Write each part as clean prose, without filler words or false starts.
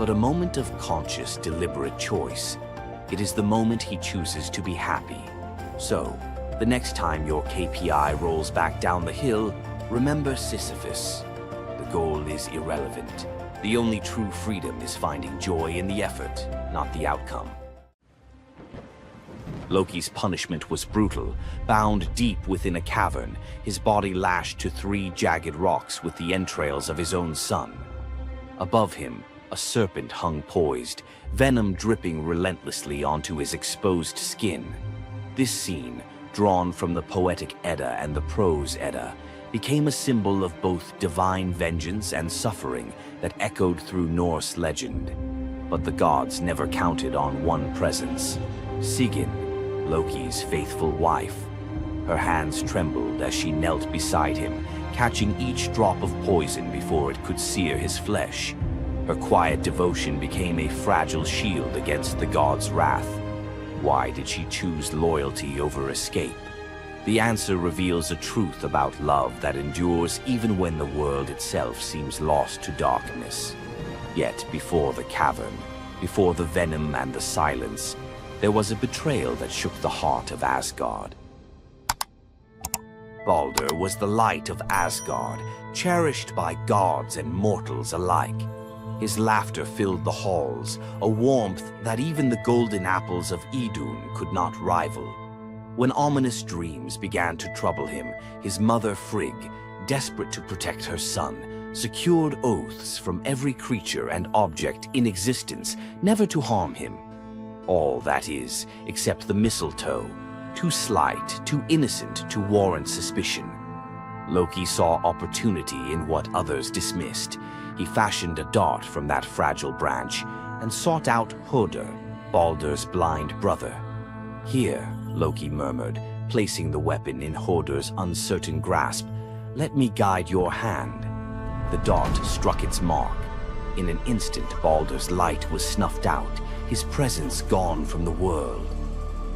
but a moment of conscious, deliberate choice. It is the moment he chooses to be happy. So, the next time your KPI rolls back down the hill, remember Sisyphus. The goal is irrelevant. The only true freedom is finding joy in the effort, not the outcome. Loki's punishment was brutal. Bound deep within a cavern, his body lashed to 3 jagged rocks with the entrails of his own son. Above him, a serpent hung poised, venom dripping relentlessly onto his exposed skin. This scene, drawn from the poetic Edda and the prose Edda, became a symbol of both divine vengeance and suffering that echoed through Norse legend. But the gods never counted on one presence: Sigyn, Loki's faithful wife. Her hands trembled as she knelt beside him, catching each drop of poison before it could sear his flesh. Her quiet devotion became a fragile shield against the god's wrath. Why did she choose loyalty over escape? The answer reveals a truth about love that endures even when the world itself seems lost to darkness. Yet before the cavern, before the venom and the silence, there was a betrayal that shook the heart of Asgard. Baldur was the light of Asgard, cherished by gods and mortals alike. His laughter filled the halls, a warmth that even the golden apples of Idun could not rival. When ominous dreams began to trouble him, his mother Frigg, desperate to protect her son, secured oaths from every creature and object in existence never to harm him. All, that is, except the mistletoe, too slight, too innocent to warrant suspicion. Loki saw opportunity in what others dismissed. He fashioned a dart from that fragile branch and sought out Hoder, Baldur's blind brother. "Here," Loki murmured, placing the weapon in Hoder's uncertain grasp, "let me guide your hand." The dart struck its mark. In an instant, Baldur's light was snuffed out, his presence gone from the world.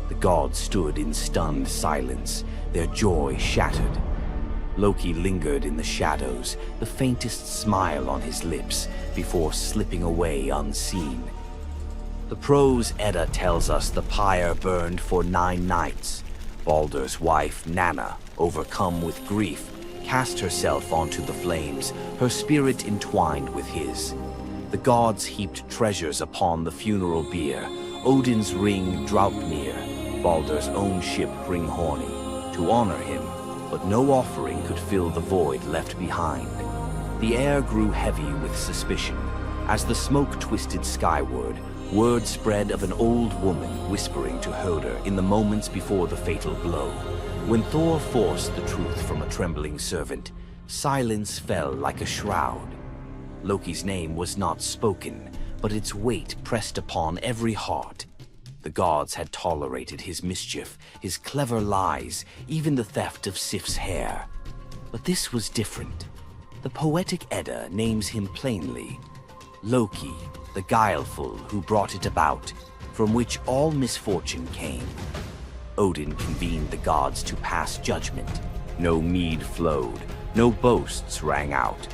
The gods stood in stunned silence, their joy shattered. Loki lingered in the shadows, the faintest smile on his lips, before slipping away unseen. The prose Edda tells us the pyre burned for 9 nights. Baldur's wife, Nanna, overcome with grief, cast herself onto the flames, her spirit entwined with his. The gods heaped treasures upon the funeral bier, Odin's ring Draupnir, Baldur's own ship Hringhorni, to honor him, but no offering could fill the void left behind. The air grew heavy with suspicion. As the smoke twisted skyward, word spread of an old woman whispering to Hoder in the moments before the fatal blow. When Thor forced the truth from a trembling servant, silence fell like a shroud. Loki's name was not spoken, but its weight pressed upon every heart. The gods had tolerated his mischief, his clever lies, even the theft of Sif's hair. But this was different. The poetic Edda names him plainly: Loki, the guileful who brought it about, from which all misfortune came. Odin convened the gods to pass judgment. No mead flowed, no boasts rang out.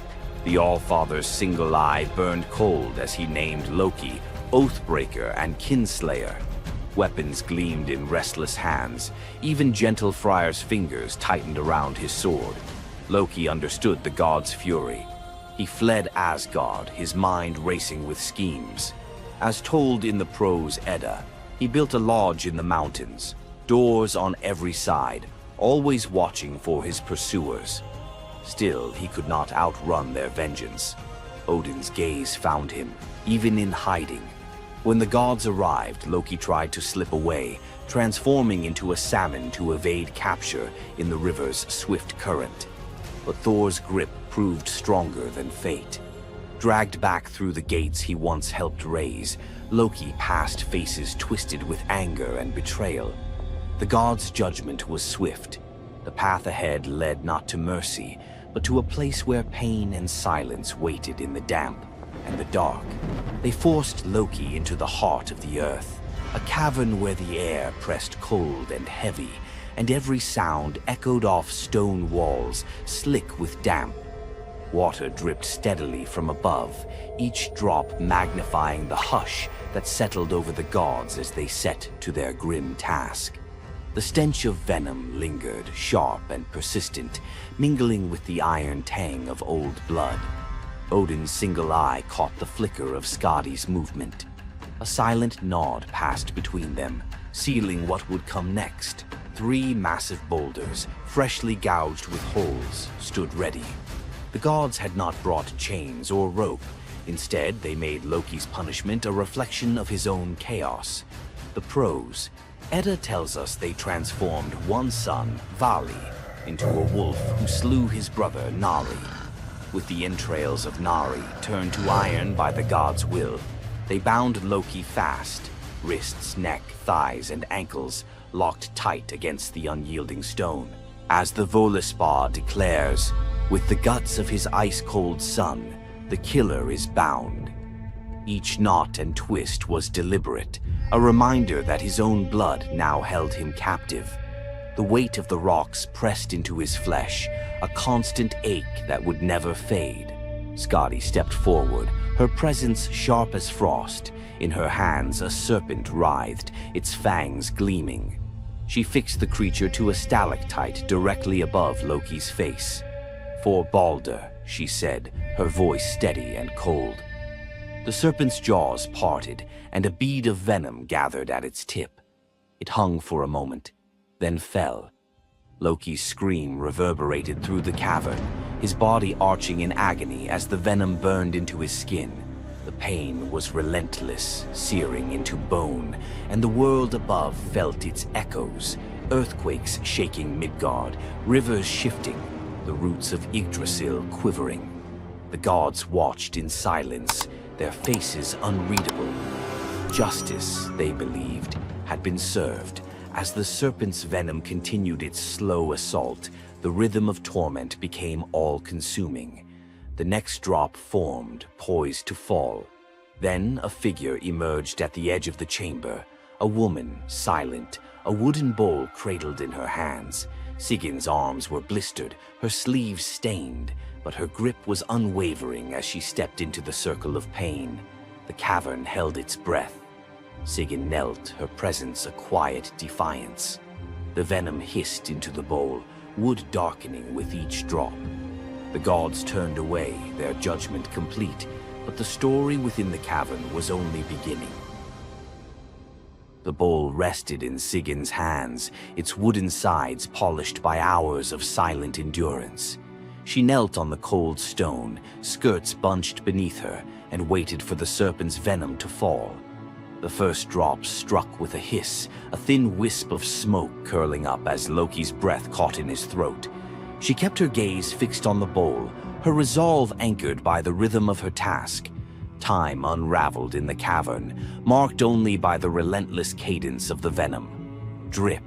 The All-Father's single eye burned cold as he named Loki Oathbreaker and Kinslayer. Weapons gleamed in restless hands. Even gentle Friar's fingers tightened around his sword. Loki understood the god's fury. He fled Asgard, his mind racing with schemes. As told in the prose Edda, he built a lodge in the mountains, doors on every side, always watching for his pursuers. Still, he could not outrun their vengeance. Odin's gaze found him, even in hiding. When the gods arrived, Loki tried to slip away, transforming into a salmon to evade capture in the river's swift current. But Thor's grip proved stronger than fate. Dragged back through the gates he once helped raise, Loki passed faces twisted with anger and betrayal. The gods' judgment was swift. The path ahead led not to mercy, but to a place where pain and silence waited in the damp and the dark. They forced Loki into the heart of the earth, a cavern where the air pressed cold and heavy, and every sound echoed off stone walls, slick with damp. Water dripped steadily from above, each drop magnifying the hush that settled over the gods as they set to their grim task. The stench of venom lingered, sharp and persistent, mingling with the iron tang of old blood. Odin's single eye caught the flicker of Skadi's movement. A silent nod passed between them, sealing what would come next. 3 massive boulders, freshly gouged with holes, stood ready. The gods had not brought chains or rope. Instead, they made Loki's punishment a reflection of his own chaos. The prose. Edda tells us they transformed one son, Vali, into a wolf who slew his brother, Nari. With the entrails of Nari turned to iron by the gods' will, they bound Loki fast, wrists, neck, thighs, and ankles locked tight against the unyielding stone. As the Völuspá declares, with the guts of his ice-cold son, the killer is bound. Each knot and twist was deliberate, a reminder that his own blood now held him captive. The weight of the rocks pressed into his flesh, a constant ache that would never fade. Skadi stepped forward, her presence sharp as frost. In her hands, a serpent writhed, its fangs gleaming. She fixed the creature to a stalactite directly above Loki's face. "For Balder," she said, her voice steady and cold. The serpent's jaws parted, and a bead of venom gathered at its tip. It hung for a moment, then fell. Loki's scream reverberated through the cavern, his body arching in agony as the venom burned into his skin. The pain was relentless, searing into bone, and the world above felt its echoes, earthquakes shaking Midgard, rivers shifting, the roots of Yggdrasil quivering. The gods watched in silence, their faces unreadable. Justice, they believed, had been served. As the serpent's venom continued its slow assault, the rhythm of torment became all-consuming. The next drop formed, poised to fall. Then a figure emerged at the edge of the chamber, a woman, silent, a wooden bowl cradled in her hands. Sigin's arms were blistered, her sleeves stained, but her grip was unwavering as she stepped into the circle of pain. The cavern held its breath. Sigyn knelt, her presence a quiet defiance. The venom hissed into the bowl, wood darkening with each drop. The gods turned away, their judgment complete, but the story within the cavern was only beginning. The bowl rested in Sigyn's hands, its wooden sides polished by hours of silent endurance. She knelt on the cold stone, skirts bunched beneath her, and waited for the serpent's venom to fall. The first drop struck with a hiss, a thin wisp of smoke curling up as Loki's breath caught in his throat. She kept her gaze fixed on the bowl, her resolve anchored by the rhythm of her task. Time unraveled in the cavern, marked only by the relentless cadence of the venom. Drip,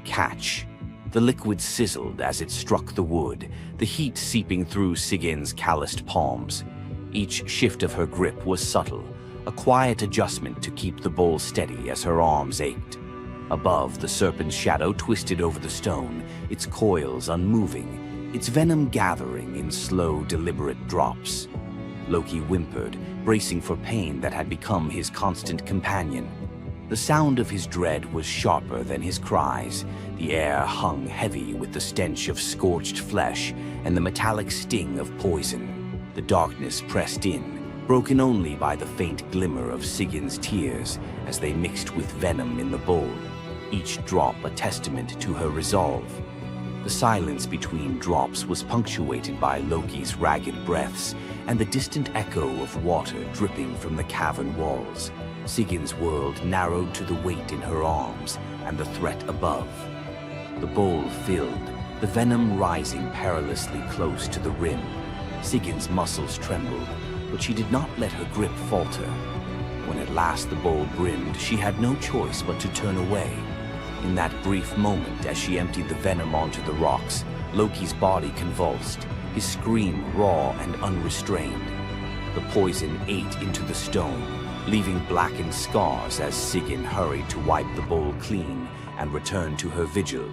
catch. The liquid sizzled as it struck the wood, the heat seeping through Sigyn's calloused palms. Each shift of her grip was subtle, a quiet adjustment to keep the bowl steady as her arms ached. Above, the serpent's shadow twisted over the stone, its coils unmoving, its venom gathering in slow, deliberate drops. Loki whimpered, bracing for pain that had become his constant companion. The sound of his dread was sharper than his cries. The air hung heavy with the stench of scorched flesh and the metallic sting of poison. The darkness pressed in, broken only by the faint glimmer of Sigyn's tears as they mixed with venom in the bowl, each drop a testament to her resolve. The silence between drops was punctuated by Loki's ragged breaths and the distant echo of water dripping from the cavern walls. Sigyn's world narrowed to the weight in her arms and the threat above. The bowl filled, the venom rising perilously close to the rim. Sigyn's muscles trembled, but she did not let her grip falter. When at last the bowl brimmed, she had no choice but to turn away. In that brief moment, as she emptied the venom onto the rocks, Loki's body convulsed, his scream raw and unrestrained. The poison ate into the stone, leaving blackened scars as Sigyn hurried to wipe the bowl clean and return to her vigil.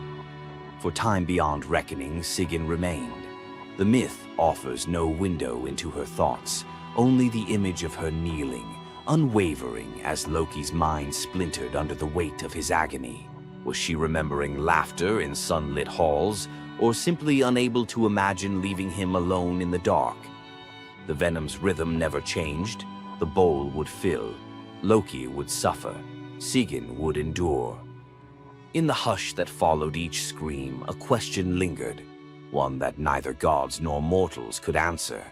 For time beyond reckoning, Sigyn remained. The myth offers no window into her thoughts, only the image of her kneeling, unwavering as Loki's mind splintered under the weight of his agony. Was she remembering laughter in sunlit halls, or simply unable to imagine leaving him alone in the dark? The venom's rhythm never changed. The bowl would fill. Loki would suffer. Sigyn would endure. In the hush that followed each scream, a question lingered, one that neither gods nor mortals could answer.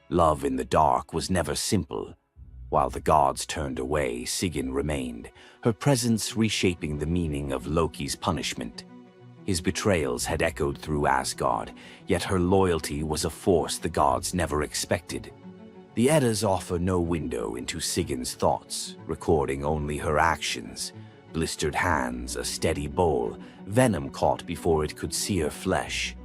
Love in the dark was never simple. While the gods turned away, Sigyn remained, her presence reshaping the meaning of Loki's punishment. His betrayals had echoed through Asgard, yet her loyalty was a force the gods never expected. The Eddas offer no window into Sigyn's thoughts, recording only her actions. Blistered hands, a steady bowl, venom caught before it could sear flesh.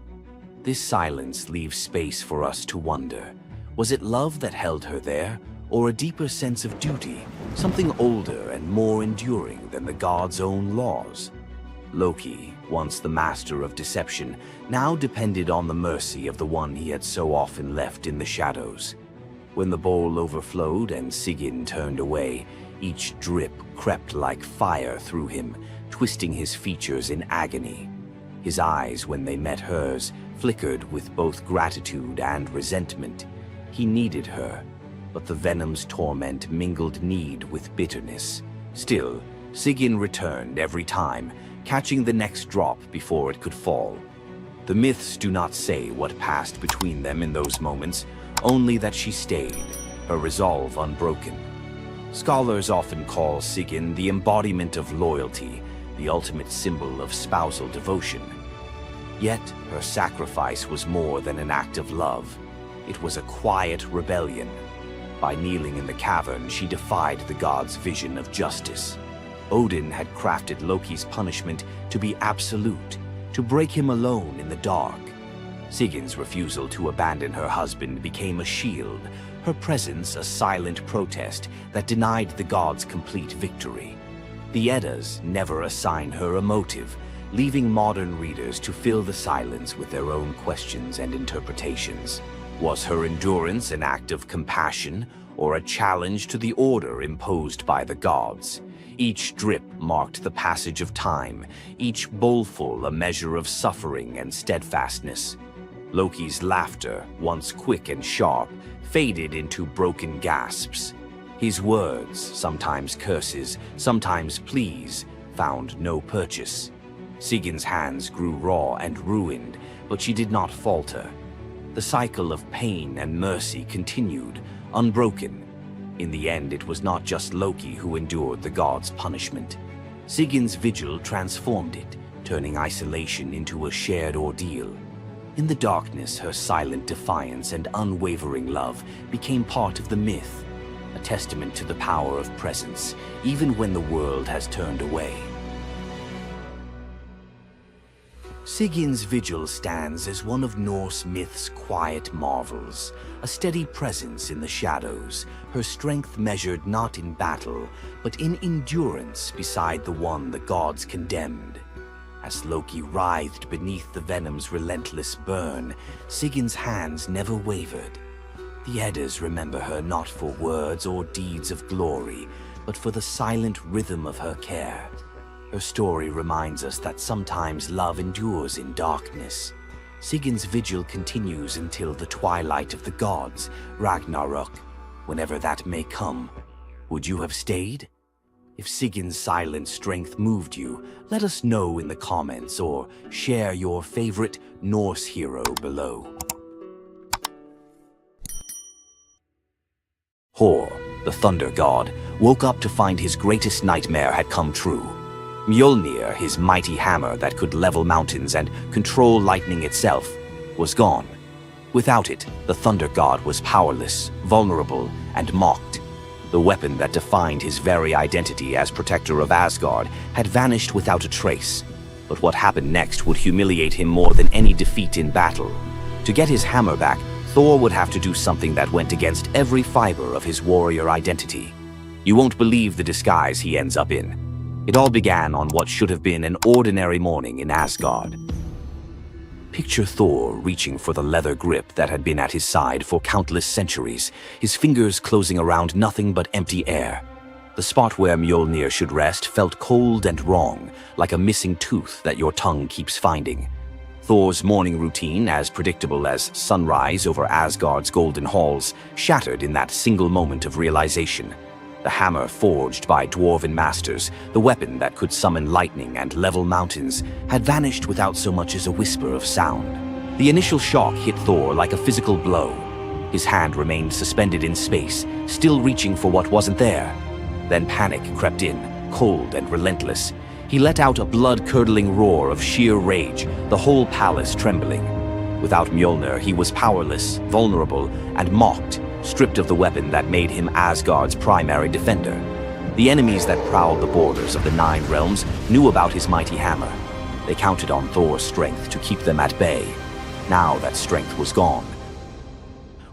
This silence leaves space for us to wonder. Was it love that held her there, or a deeper sense of duty, something older and more enduring than the gods' own laws? Loki, once the master of deception, now depended on the mercy of the one he had so often left in the shadows. When the bowl overflowed and Sigyn turned away, each drip crept like fire through him, twisting his features in agony. His eyes, when they met hers, flickered with both gratitude and resentment. He needed her, but the venom's torment mingled need with bitterness. Still, Sigyn returned every time, catching the next drop before it could fall. The myths do not say what passed between them in those moments, only that she stayed, her resolve unbroken. Scholars often call Sigyn the embodiment of loyalty, the ultimate symbol of spousal devotion. Yet, her sacrifice was more than an act of love. It was a quiet rebellion. By kneeling in the cavern, she defied the gods' vision of justice. Odin had crafted Loki's punishment to be absolute, to break him alone in the dark. Sigyn's refusal to abandon her husband became a shield, her presence a silent protest that denied the gods complete victory. The Eddas never assign her a motive, leaving modern readers to fill the silence with their own questions and interpretations. Was her endurance an act of compassion, or a challenge to the order imposed by the gods? Each drip marked the passage of time, each bowlful a measure of suffering and steadfastness. Loki's laughter, once quick and sharp, faded into broken gasps. His words, sometimes curses, sometimes pleas, found no purchase. Sigyn's hands grew raw and ruined, but she did not falter. The cycle of pain and mercy continued, unbroken. In the end, it was not just Loki who endured the gods' punishment. Sigyn's vigil transformed it, turning isolation into a shared ordeal. In the darkness, her silent defiance and unwavering love became part of the myth, a testament to the power of presence, even when the world has turned away. Sigyn's vigil stands as one of Norse myth's quiet marvels, a steady presence in the shadows, her strength measured not in battle, but in endurance beside the one the gods condemned. As Loki writhed beneath the venom's relentless burn, Sigyn's hands never wavered. The Eddas remember her not for words or deeds of glory, but for the silent rhythm of her care. Her story reminds us that sometimes love endures in darkness. Sigyn's vigil continues until the twilight of the gods, Ragnarok, whenever that may come. Would you have stayed? If Sigyn's silent strength moved you, let us know in the comments or share your favorite Norse hero below. Thor, the thunder god, woke up to find his greatest nightmare had come true. Mjolnir, his mighty hammer that could level mountains and control lightning itself, was gone. Without it, the thunder god was powerless, vulnerable, and mocked. The weapon that defined his very identity as protector of Asgard had vanished without a trace. But what happened next would humiliate him more than any defeat in battle. To get his hammer back, Thor would have to do something that went against every fiber of his warrior identity. You won't believe the disguise he ends up in. It all began on what should have been an ordinary morning in Asgard. Picture Thor reaching for the leather grip that had been at his side for countless centuries, his fingers closing around nothing but empty air. The spot where Mjolnir should rest felt cold and wrong, like a missing tooth that your tongue keeps finding. Thor's morning routine, as predictable as sunrise over Asgard's golden halls, shattered in that single moment of realization. The hammer forged by dwarven masters, the weapon that could summon lightning and level mountains, had vanished without so much as a whisper of sound. The initial shock hit Thor like a physical blow. His hand remained suspended in space, still reaching for what wasn't there. Then panic crept in, cold and relentless. He let out a blood-curdling roar of sheer rage, the whole palace trembling. Without Mjolnir, he was powerless, vulnerable, and mocked, stripped of the weapon that made him Asgard's primary defender. The enemies that prowled the borders of the Nine Realms knew about his mighty hammer. They counted on Thor's strength to keep them at bay. Now that strength was gone.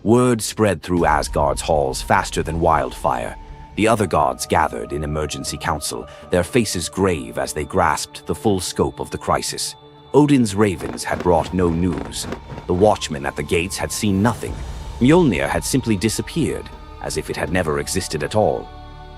Word spread through Asgard's halls faster than wildfire. The other gods gathered in emergency council, their faces grave as they grasped the full scope of the crisis. Odin's ravens had brought no news. The watchmen at the gates had seen nothing. Mjolnir had simply disappeared, as if it had never existed at all.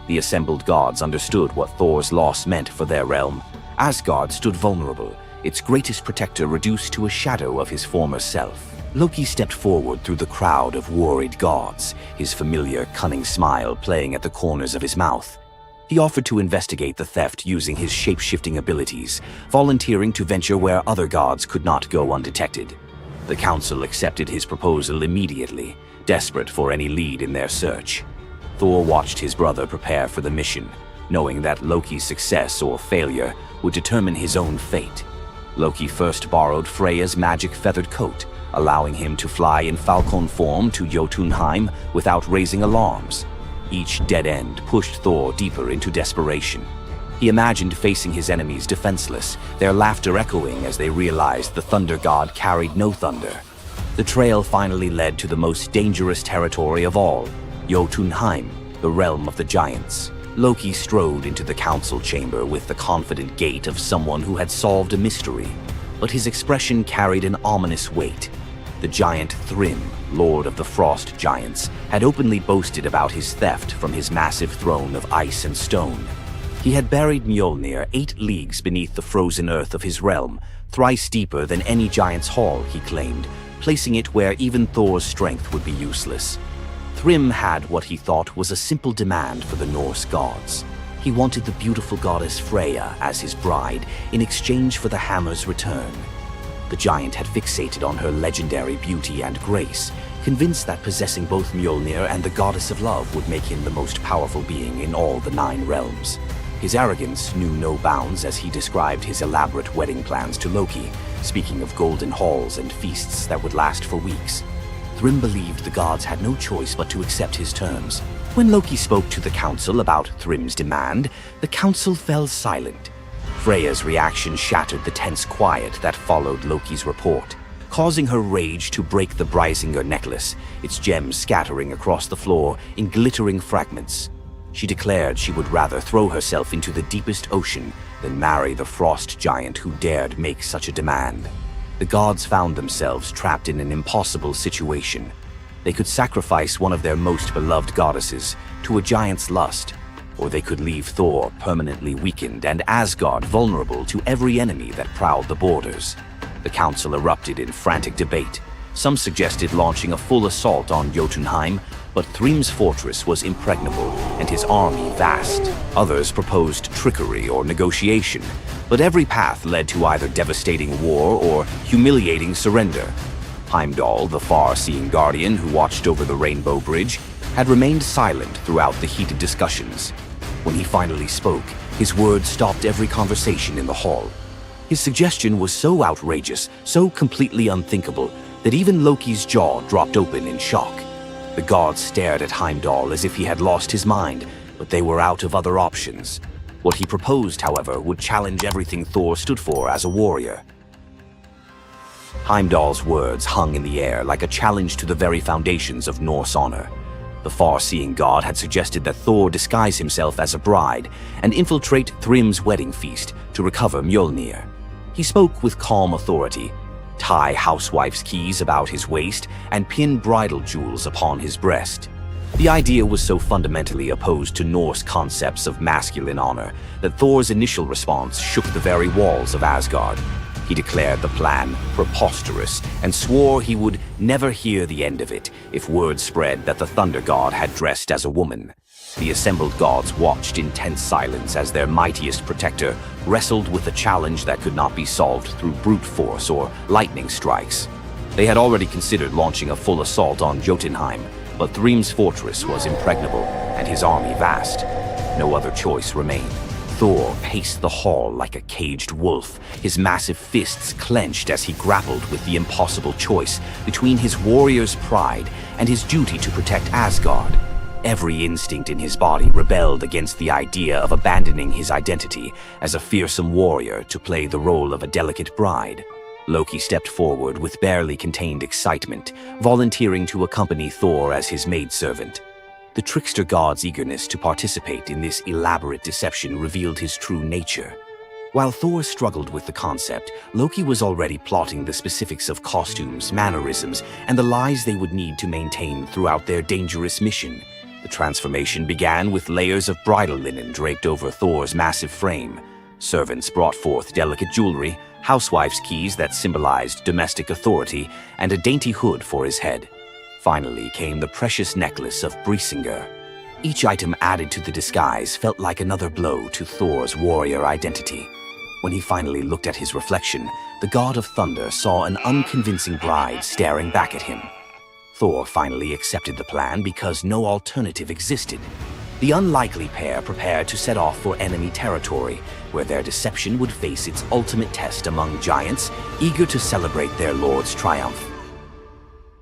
The assembled gods understood what Thor's loss meant for their realm. Asgard stood vulnerable, its greatest protector reduced to a shadow of his former self. Loki stepped forward through the crowd of worried gods, his familiar, cunning smile playing at the corners of his mouth. He offered to investigate the theft using his shape-shifting abilities, volunteering to venture where other gods could not go undetected. The council accepted his proposal immediately, desperate for any lead in their search. Thor watched his brother prepare for the mission, knowing that Loki's success or failure would determine his own fate. Loki first borrowed Freya's magic feathered coat, allowing him to fly in falcon form to Jotunheim without raising alarms. Each dead end pushed Thor deeper into desperation. He imagined facing his enemies defenseless, their laughter echoing as they realized the thunder god carried no thunder. The trail finally led to the most dangerous territory of all, Jotunheim, the realm of the giants. Loki strode into the council chamber with the confident gait of someone who had solved a mystery, but his expression carried an ominous weight. The giant Thrym, lord of the frost giants, had openly boasted about his theft from his massive throne of ice and stone. He had buried Mjolnir 8 leagues beneath the frozen earth of his realm, thrice deeper than any giant's hall, he claimed, placing it where even Thor's strength would be useless. Thrym had what he thought was a simple demand for the Norse gods. He wanted the beautiful goddess Freya as his bride in exchange for the hammer's return. The giant had fixated on her legendary beauty and grace, convinced that possessing both Mjolnir and the goddess of love would make him the most powerful being in all the 9 realms. His arrogance knew no bounds as he described his elaborate wedding plans to Loki, speaking of golden halls and feasts that would last for weeks. Thrym believed the gods had no choice but to accept his terms. When Loki spoke to the council about Thrym's demand, the council fell silent. Freya's reaction shattered the tense quiet that followed Loki's report, causing her rage to break the Brysinger necklace, its gems scattering across the floor in glittering fragments. She declared she would rather throw herself into the deepest ocean than marry the frost giant who dared make such a demand. The gods found themselves trapped in an impossible situation. They could sacrifice one of their most beloved goddesses to a giant's lust, or they could leave Thor permanently weakened and Asgard vulnerable to every enemy that prowled the borders. The council erupted in frantic debate. Some suggested launching a full assault on Jotunheim, but Thrym's fortress was impregnable and his army vast. Others proposed trickery or negotiation, but every path led to either devastating war or humiliating surrender. Heimdall, the far-seeing guardian who watched over the Rainbow Bridge, had remained silent throughout the heated discussions. When he finally spoke, his words stopped every conversation in the hall. His suggestion was so outrageous, so completely unthinkable, that even Loki's jaw dropped open in shock. The gods stared at Heimdall as if he had lost his mind, but they were out of other options. What he proposed, however, would challenge everything Thor stood for as a warrior. Heimdall's words hung in the air like a challenge to the very foundations of Norse honor. The far-seeing god had suggested that Thor disguise himself as a bride and infiltrate Thrym's wedding feast to recover Mjolnir. He spoke with calm authority, tie housewife's keys about his waist, and pin bridal jewels upon his breast. The idea was so fundamentally opposed to Norse concepts of masculine honor that Thor's initial response shook the very walls of Asgard. He declared the plan preposterous and swore he would never hear the end of it if word spread that the thunder god had dressed as a woman. The assembled gods watched in tense silence as their mightiest protector wrestled with a challenge that could not be solved through brute force or lightning strikes. They had already considered launching a full assault on Jotunheim, but Thrym's fortress was impregnable and his army vast. No other choice remained. Thor paced the hall like a caged wolf, his massive fists clenched as he grappled with the impossible choice between his warrior's pride and his duty to protect Asgard. Every instinct in his body rebelled against the idea of abandoning his identity as a fearsome warrior to play the role of a delicate bride. Loki stepped forward with barely contained excitement, volunteering to accompany Thor as his maidservant. The trickster god's eagerness to participate in this elaborate deception revealed his true nature. While Thor struggled with the concept, Loki was already plotting the specifics of costumes, mannerisms, and the lies they would need to maintain throughout their dangerous mission. The transformation began with layers of bridal linen draped over Thor's massive frame. Servants brought forth delicate jewelry, housewife's keys that symbolized domestic authority, and a dainty hood for his head. Finally came the precious necklace of Brisingar. Each item added to the disguise felt like another blow to Thor's warrior identity. When he finally looked at his reflection, the god of thunder saw an unconvincing bride staring back at him. Thor finally accepted the plan because no alternative existed. The unlikely pair prepared to set off for enemy territory, where their deception would face its ultimate test among giants, eager to celebrate their lord's triumph.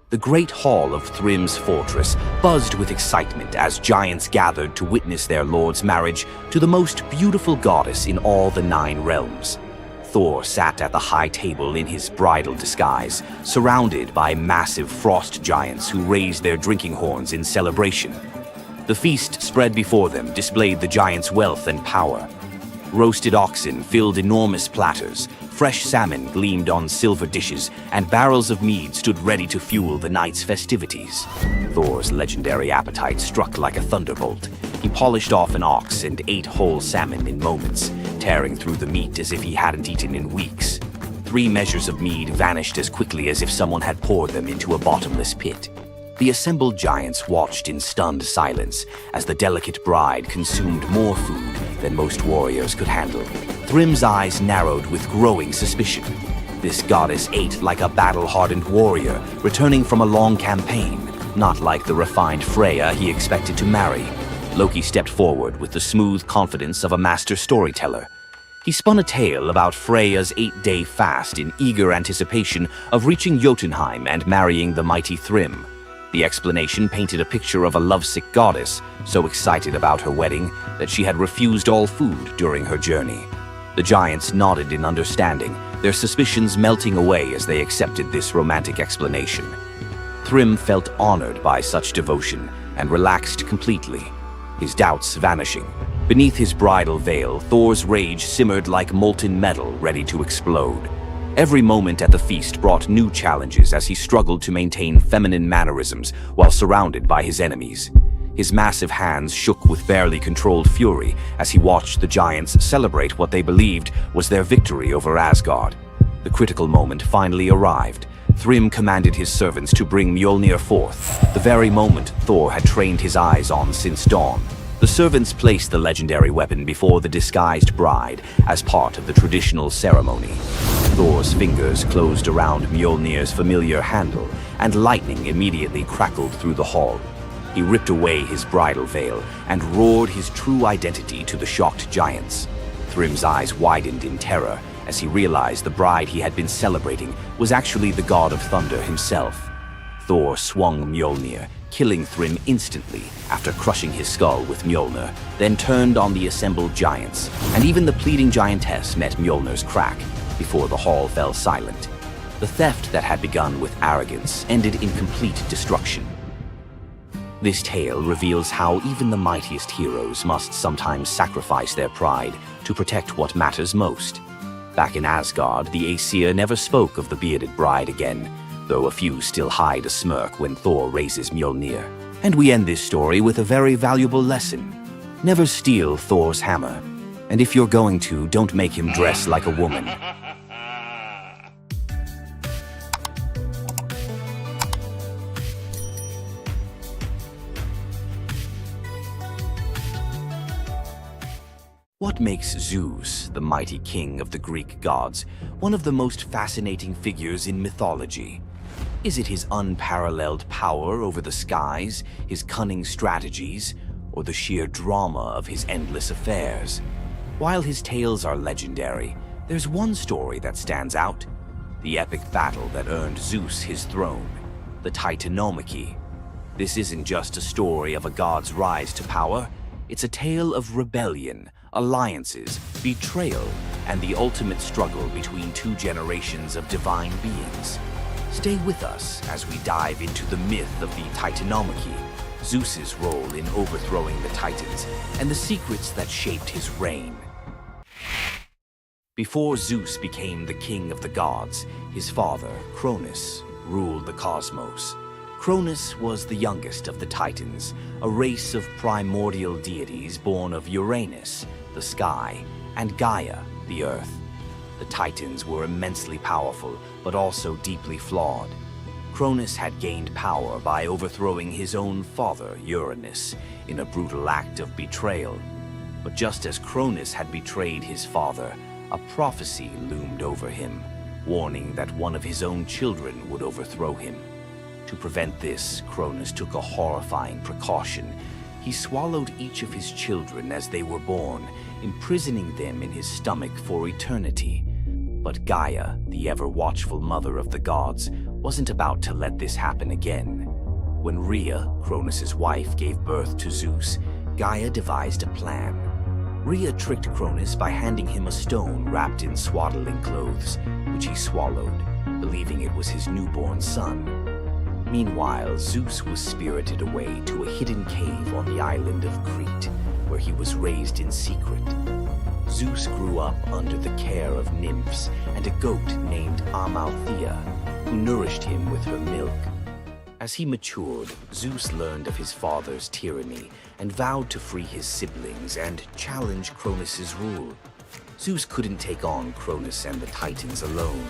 The great hall of Thrym's fortress buzzed with excitement as giants gathered to witness their lord's marriage to the most beautiful goddess in all the 9 realms. Thor sat at the high table in his bridal disguise, surrounded by massive frost giants who raised their drinking horns in celebration. The feast spread before them displayed the giants' wealth and power. Roasted oxen filled enormous platters, fresh salmon gleamed on silver dishes, and barrels of mead stood ready to fuel the night's festivities. Thor's legendary appetite struck like a thunderbolt. He polished off an ox and ate whole salmon in moments, tearing through the meat as if he hadn't eaten in weeks. 3 measures of mead vanished as quickly as if someone had poured them into a bottomless pit. The assembled giants watched in stunned silence as the delicate bride consumed more food than most warriors could handle. Thrym's eyes narrowed with growing suspicion. This goddess ate like a battle-hardened warrior, returning from a long campaign, not like the refined Freya he expected to marry. Loki stepped forward with the smooth confidence of a master storyteller. He spun a tale about Freya's 8-day fast in eager anticipation of reaching Jotunheim and marrying the mighty Thrym. The explanation painted a picture of a lovesick goddess, so excited about her wedding that she had refused all food during her journey. The giants nodded in understanding, their suspicions melting away as they accepted this romantic explanation. Thrym felt honored by such devotion and relaxed completely, his doubts vanishing. Beneath his bridal veil, Thor's rage simmered like molten metal ready to explode. Every moment at the feast brought new challenges as he struggled to maintain feminine mannerisms while surrounded by his enemies. His massive hands shook with barely controlled fury as he watched the giants celebrate what they believed was their victory over Asgard. The critical moment finally arrived. Thrym commanded his servants to bring Mjolnir forth, the very moment Thor had trained his eyes on since dawn. The servants placed the legendary weapon before the disguised bride as part of the traditional ceremony. Thor's fingers closed around Mjolnir's familiar handle, and lightning immediately crackled through the hall. He ripped away his bridal veil and roared his true identity to the shocked giants. Thrym's eyes widened in terror as he realized the bride he had been celebrating was actually the god of thunder himself. Thor swung Mjolnir, killing Thrym instantly after crushing his skull with Mjolnir, then turned on the assembled giants, and even the pleading giantess met Mjolnir's crack before the hall fell silent. The theft that had begun with arrogance ended in complete destruction. This tale reveals how even the mightiest heroes must sometimes sacrifice their pride to protect what matters most. Back in Asgard, the Aesir never spoke of the bearded bride again, though a few still hide a smirk when Thor raises Mjolnir. And we end this story with a very valuable lesson. Never steal Thor's hammer. And if you're going to, don't make him dress like a woman. What makes Zeus, the mighty king of the Greek gods, one of the most fascinating figures in mythology? Is it his unparalleled power over the skies, his cunning strategies, or the sheer drama of his endless affairs? While his tales are legendary, there's one story that stands out: the epic battle that earned Zeus his throne, the Titanomachy. This isn't just a story of a god's rise to power, it's a tale of rebellion, alliances, betrayal, and the ultimate struggle between two generations of divine beings. Stay with us as we dive into the myth of the Titanomachy, Zeus's role in overthrowing the Titans, and the secrets that shaped his reign. Before Zeus became the king of the gods, his father, Cronus, ruled the cosmos. Cronus was the youngest of the Titans, a race of primordial deities born of Uranus, the sky, and Gaia, the earth. The Titans were immensely powerful, but also deeply flawed. Cronus had gained power by overthrowing his own father, Uranus, in a brutal act of betrayal. But just as Cronus had betrayed his father, a prophecy loomed over him, warning that one of his own children would overthrow him. To prevent this, Cronus took a horrifying precaution. He swallowed each of his children as they were born, imprisoning them in his stomach for eternity. But Gaia, the ever-watchful mother of the gods, wasn't about to let this happen again. When Rhea, Cronus's wife, gave birth to Zeus, Gaia devised a plan. Rhea tricked Cronus by handing him a stone wrapped in swaddling clothes, which he swallowed, believing it was his newborn son. Meanwhile, Zeus was spirited away to a hidden cave on the island of Crete, where he was raised in secret. Zeus grew up under the care of nymphs and a goat named Amalthea, who nourished him with her milk. As he matured, Zeus learned of his father's tyranny and vowed to free his siblings and challenge Cronus's rule. Zeus couldn't take on Cronus and the Titans alone.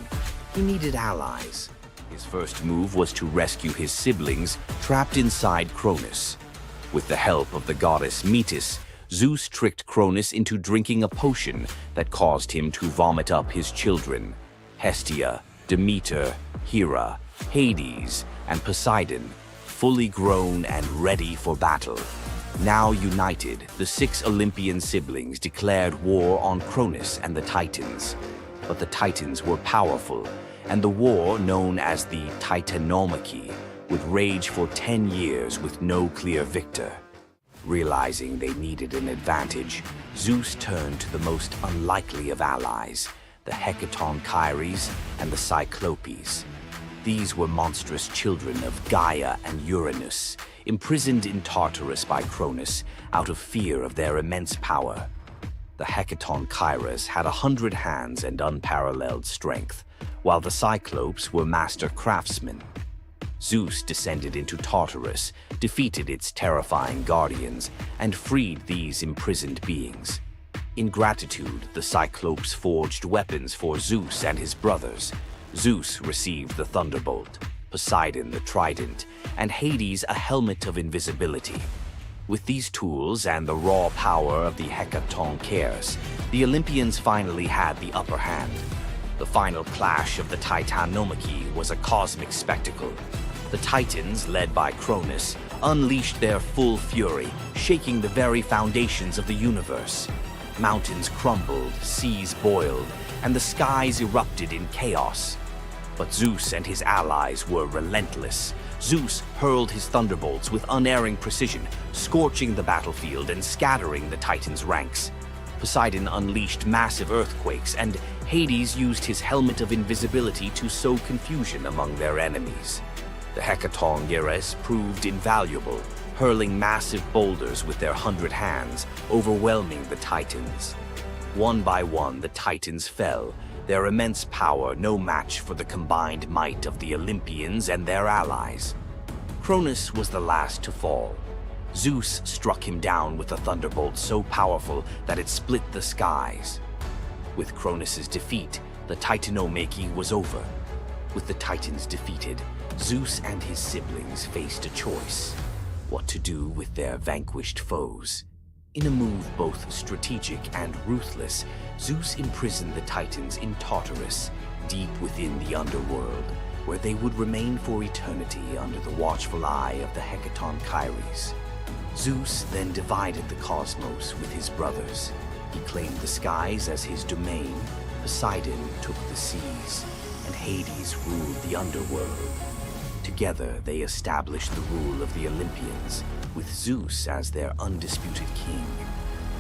He needed allies. His first move was to rescue his siblings trapped inside Cronus. With the help of the goddess Metis, Zeus tricked Cronus into drinking a potion that caused him to vomit up his children: Hestia, Demeter, Hera, Hades, and Poseidon, fully grown and ready for battle. Now united, the 6 Olympian siblings declared war on Cronus and the Titans. But the Titans were powerful, and the war, known as the Titanomachy, would rage for 10 years with no clear victor. Realizing they needed an advantage, Zeus turned to the most unlikely of allies, the Hecatonchires and the Cyclopes. These were monstrous children of Gaia and Uranus, imprisoned in Tartarus by Cronus out of fear of their immense power. The Hecatonchires had 100 hands and unparalleled strength, while the Cyclopes were master craftsmen. Zeus descended into Tartarus, defeated its terrifying guardians, and freed these imprisoned beings. In gratitude, the Cyclopes forged weapons for Zeus and his brothers. Zeus received the thunderbolt, Poseidon the trident, and Hades a helmet of invisibility. With these tools and the raw power of the Hecatonchires, the Olympians finally had the upper hand. The final clash of the Titanomachy was a cosmic spectacle. The Titans, led by Cronus, unleashed their full fury, shaking the very foundations of the universe. Mountains crumbled, seas boiled, and the skies erupted in chaos. But Zeus and his allies were relentless. Zeus hurled his thunderbolts with unerring precision, scorching the battlefield and scattering the Titans' ranks. Poseidon unleashed massive earthquakes, and Hades used his helmet of invisibility to sow confusion among their enemies. The Hecatonchires proved invaluable, hurling massive boulders with their 100 hands, overwhelming the Titans. One by one, the Titans fell, their immense power no match for the combined might of the Olympians and their allies. Cronus was the last to fall. Zeus struck him down with a thunderbolt so powerful that it split the skies. With Cronus's defeat, the Titanomachy was over. With the Titans defeated, Zeus and his siblings faced a choice: what to do with their vanquished foes. In a move both strategic and ruthless, Zeus imprisoned the Titans in Tartarus, deep within the underworld, where they would remain for eternity under the watchful eye of the Hecaton. Zeus then divided the cosmos with his brothers. He claimed the skies as his domain, Poseidon took the seas, and Hades ruled the underworld. Together they established the rule of the Olympians, with Zeus as their undisputed king.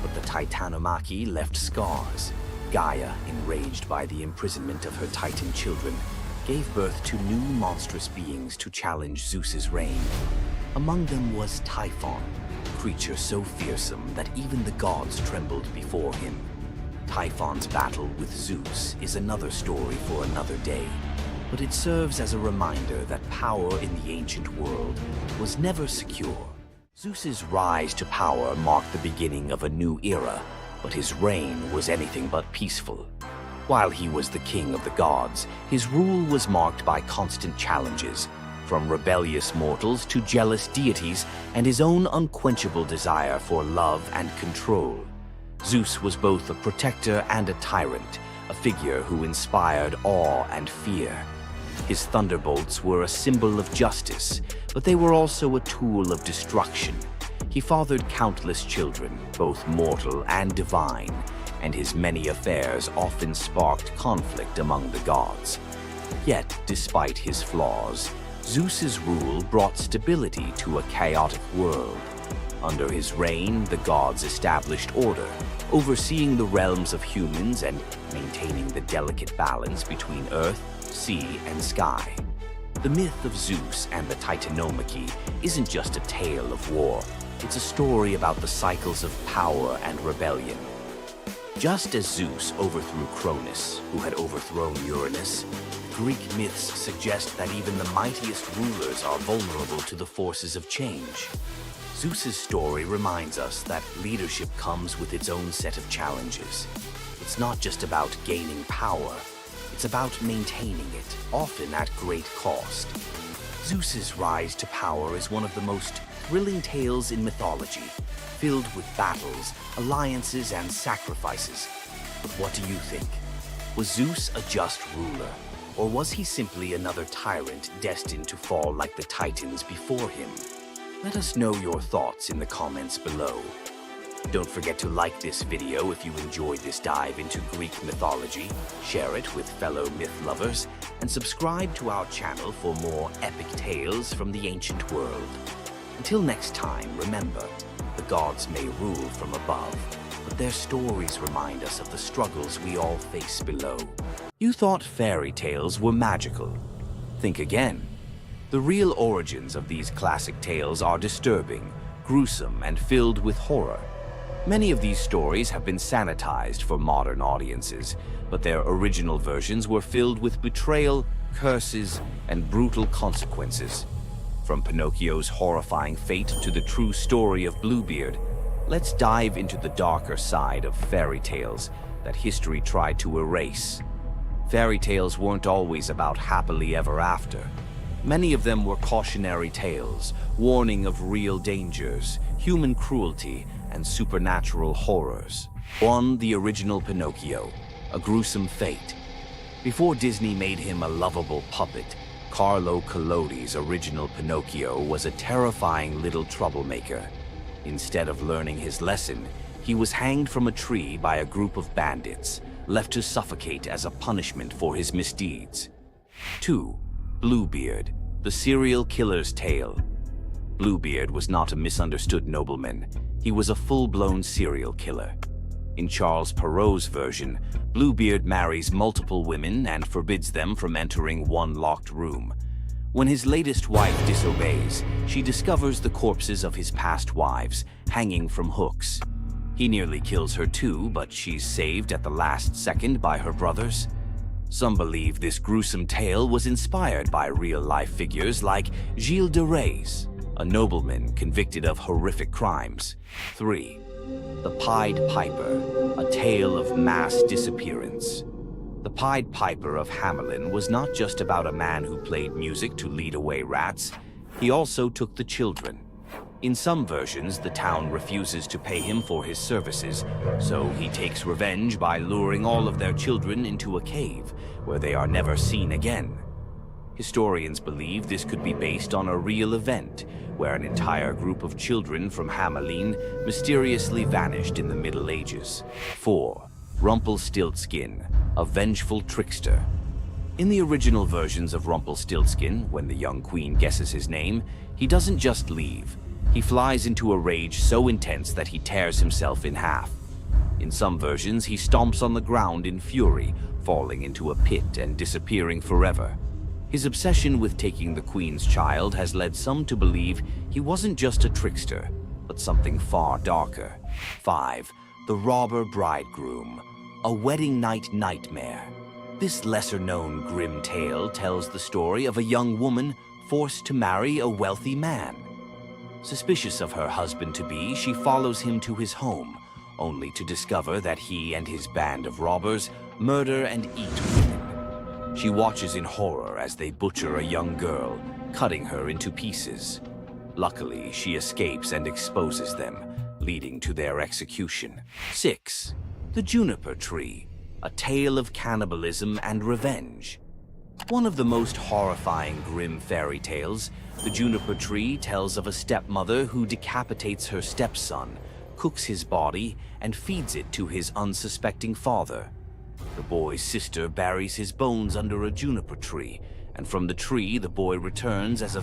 But the Titanomachy left scars. Gaia, enraged by the imprisonment of her Titan children, gave birth to new monstrous beings to challenge Zeus's reign. Among them was Typhon, a creature so fearsome that even the gods trembled before him. Typhon's battle with Zeus is another story for another day, but it serves as a reminder that power in the ancient world was never secure. Zeus's rise to power marked the beginning of a new era, but his reign was anything but peaceful. While he was the king of the gods, his rule was marked by constant challenges, from rebellious mortals to jealous deities and his own unquenchable desire for love and control. Zeus was both a protector and a tyrant, a figure who inspired awe and fear. His thunderbolts were a symbol of justice, but they were also a tool of destruction. He fathered countless children, both mortal and divine, and his many affairs often sparked conflict among the gods. Yet, despite his flaws, Zeus's rule brought stability to a chaotic world. Under his reign, the gods established order, overseeing the realms of humans and maintaining the delicate balance between earth, sea, and sky. The myth of Zeus and the Titanomachy isn't just a tale of war. It's a story about the cycles of power and rebellion. Just as Zeus overthrew Cronus, who had overthrown Uranus, Greek myths suggest that even the mightiest rulers are vulnerable to the forces of change. Zeus's story reminds us that leadership comes with its own set of challenges. It's not just about gaining power, it's about maintaining it, often at great cost. Zeus's rise to power is one of the most thrilling tales in mythology, filled with battles, alliances, and sacrifices. But what do you think? Was Zeus a just ruler, or was he simply another tyrant destined to fall like the Titans before him? Let us know your thoughts in the comments below. Don't forget to like this video if you enjoyed this dive into Greek mythology, share it with fellow myth lovers, and subscribe to our channel for more epic tales from the ancient world. Until next time, remember, the gods may rule from above, but their stories remind us of the struggles we all face below. You thought fairy tales were magical. Think again. The real origins of these classic tales are disturbing, gruesome, and filled with horror. Many of these stories have been sanitized for modern audiences, but their original versions were filled with betrayal, curses, and brutal consequences. From Pinocchio's horrifying fate to the true story of Bluebeard, let's dive into the darker side of fairy tales that history tried to erase. Fairy tales weren't always about happily ever after. Many of them were cautionary tales, warning of real dangers, human cruelty, and supernatural horrors. 1. The original Pinocchio, a gruesome fate. Before Disney made him a lovable puppet, Carlo Collodi's original Pinocchio was a terrifying little troublemaker. Instead of learning his lesson, he was hanged from a tree by a group of bandits, left to suffocate as a punishment for his misdeeds. 2. Bluebeard, the serial killer's tale. Bluebeard was not a misunderstood nobleman. He was a full-blown serial killer. In Charles Perrault's version, Bluebeard marries multiple women and forbids them from entering one locked room. When his latest wife disobeys, she discovers the corpses of his past wives, hanging from hooks. He nearly kills her too, but she's saved at the last second by her brothers. Some believe this gruesome tale was inspired by real-life figures like Gilles de Rais, a nobleman convicted of horrific crimes. 3. The Pied Piper, a tale of mass disappearance. The Pied Piper of Hamelin was not just about a man who played music to lead away rats, he also took the children. In some versions, the town refuses to pay him for his services, so he takes revenge by luring all of their children into a cave, where they are never seen again. Historians believe this could be based on a real event, where an entire group of children from Hamelin mysteriously vanished in the Middle Ages. 4. Rumpelstiltskin, a vengeful trickster. In the original versions of Rumpelstiltskin, when the young queen guesses his name, he doesn't just leave. He flies into a rage so intense that he tears himself in half. In some versions, he stomps on the ground in fury, falling into a pit and disappearing forever. His obsession with taking the queen's child has led some to believe he wasn't just a trickster, but something far darker. 5. The Robber Bridegroom, a wedding night nightmare. This lesser-known grim tale tells the story of a young woman forced to marry a wealthy man. Suspicious of her husband-to-be, she follows him to his home, only to discover that he and his band of robbers murder and eat women. She watches in horror as they butcher a young girl, cutting her into pieces. Luckily, she escapes and exposes them, leading to their execution. 6. The Juniper Tree, a tale of cannibalism and revenge. One of the most horrifying grim fairy tales, The Juniper Tree tells of a stepmother who decapitates her stepson, cooks his body, and feeds it to his unsuspecting father. The boy's sister buries his bones under a juniper tree, and from the tree the boy returns as a